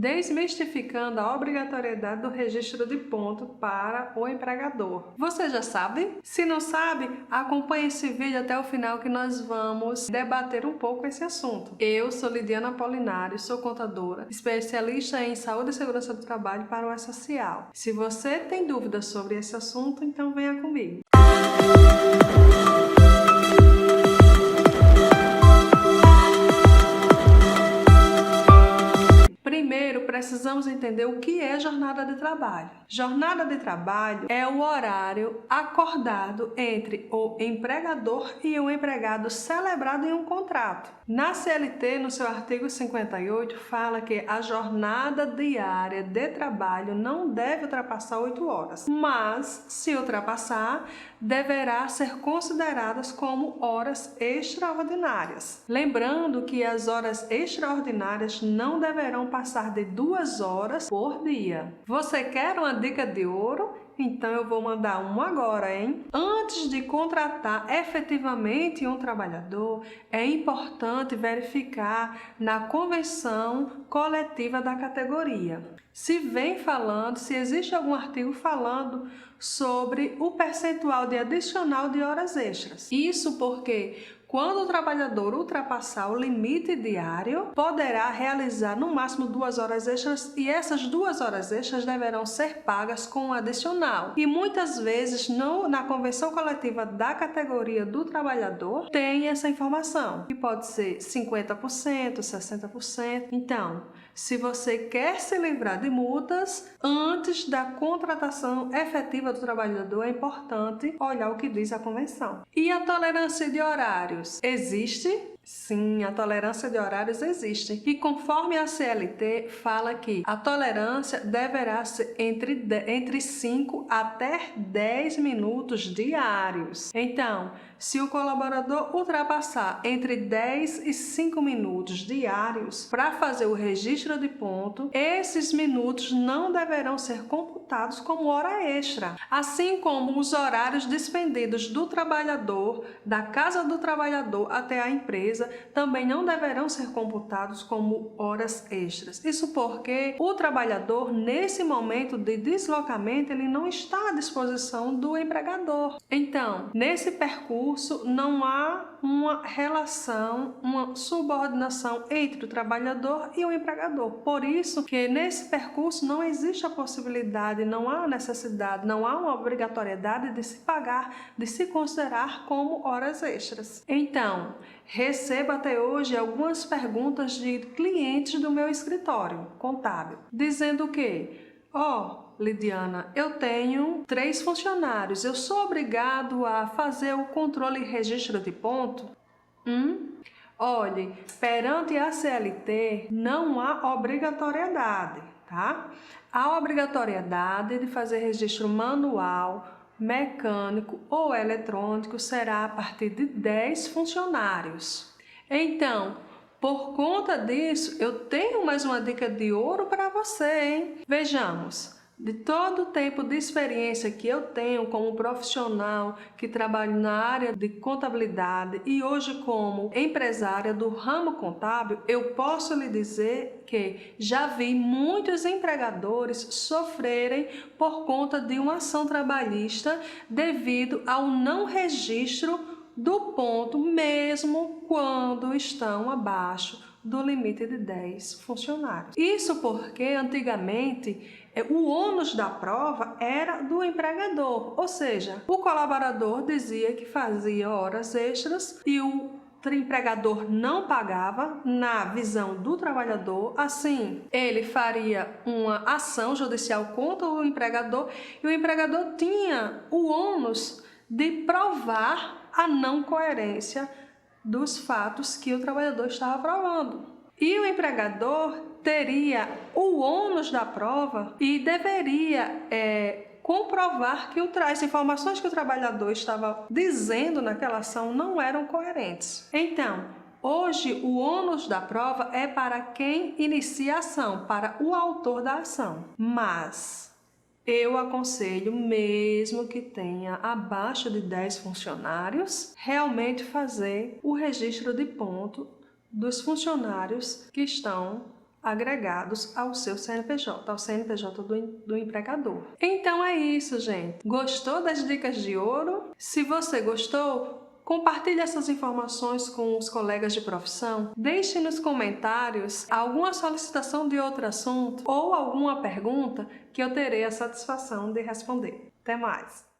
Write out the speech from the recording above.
desmistificando a obrigatoriedade do registro de ponto para o empregador. Você já sabe? Se não sabe, acompanhe esse vídeo até o final que nós vamos debater um pouco esse assunto. Eu sou Lidiana Apolinário, sou contadora, especialista em saúde e segurança do trabalho para o E-Social. Se você tem dúvidas sobre esse assunto, então venha comigo. Primeiro, precisamos entender o que é jornada de trabalho. Jornada de trabalho é o horário acordado entre o empregador e o empregado celebrado em um contrato. Na CLT, no seu artigo 58, fala que a jornada diária de trabalho não deve ultrapassar 8 horas, mas, se ultrapassar, deverá ser consideradas como horas extraordinárias. Lembrando que as horas extraordinárias não deverão passar de 2 horas por dia. Você quer uma dica de ouro? Então eu vou mandar uma agora, hein? Antes de contratar efetivamente um trabalhador, é importante verificar na convenção coletiva da categoria se existe algum artigo falando sobre o percentual de adicional de horas extras. Isso porque quando o trabalhador ultrapassar o limite diário, poderá realizar no máximo 2 horas extras e essas 2 horas extras deverão ser pagas com um adicional. E muitas vezes na convenção coletiva da categoria do trabalhador tem essa informação, que pode ser 50%, 60%. Então, se você quer se livrar de multas, antes da contratação efetiva do trabalhador, é importante olhar o que diz a convenção. E a tolerância de horários? Existe? Sim, a tolerância de horários existe. E conforme a CLT fala que a tolerância deverá ser entre 5 até 10 minutos diários. Então, se o colaborador ultrapassar entre 10 e 5 minutos diários para fazer o registro de ponto, esses minutos não deverão ser computados como hora extra, assim como os horários despendidos do trabalhador, da casa do trabalhador até a empresa, também não deverão ser computados como horas extras. Isso porque o trabalhador, nesse momento de deslocamento, ele não está à disposição do empregador. Então, nesse percurso, não há uma relação, uma subordinação entre o trabalhador e o empregador. Por isso que nesse percurso não existe a possibilidade, não há necessidade, não há uma obrigatoriedade de se pagar, de se considerar como horas extras. Então, recebo até hoje algumas perguntas de clientes do meu escritório contábil, dizendo que, Lidiana, eu tenho 3 funcionários, eu sou obrigado a fazer o controle e registro de ponto? Olhe, perante a CLT não há obrigatoriedade, tá? Há obrigatoriedade de fazer registro manual, mecânico ou eletrônico será a partir de 10 funcionários. Então, por conta disso, eu tenho mais uma dica de ouro para você, hein? Vejamos. De todo o tempo de experiência que eu tenho como profissional que trabalho na área de contabilidade e hoje como empresária do ramo contábil, eu posso lhe dizer que já vi muitos empregadores sofrerem por conta de uma ação trabalhista devido ao não registro do ponto, mesmo quando estão abaixo do limite de 10 funcionários. Isso porque antigamente o ônus da prova era do empregador, ou seja, o colaborador dizia que fazia horas extras e o empregador não pagava na visão do trabalhador. Assim, ele faria uma ação judicial contra o empregador e o empregador tinha o ônus de provar a não coerência dos fatos que o trabalhador estava provando. E o empregador teria o ônus da prova e deveria comprovar que as informações que o trabalhador estava dizendo naquela ação não eram coerentes. Então, hoje o ônus da prova é para quem inicia a ação, para o autor da ação. Mas eu aconselho, mesmo que tenha abaixo de 10 funcionários, realmente fazer o registro de ponto dos funcionários que estão agregados ao seu CNPJ, ao CNPJ do empregador. Então é isso, gente. Gostou das dicas de ouro? Se você gostou, compartilhe essas informações com os colegas de profissão. Deixe nos comentários alguma solicitação de outro assunto ou alguma pergunta que eu terei a satisfação de responder. Até mais!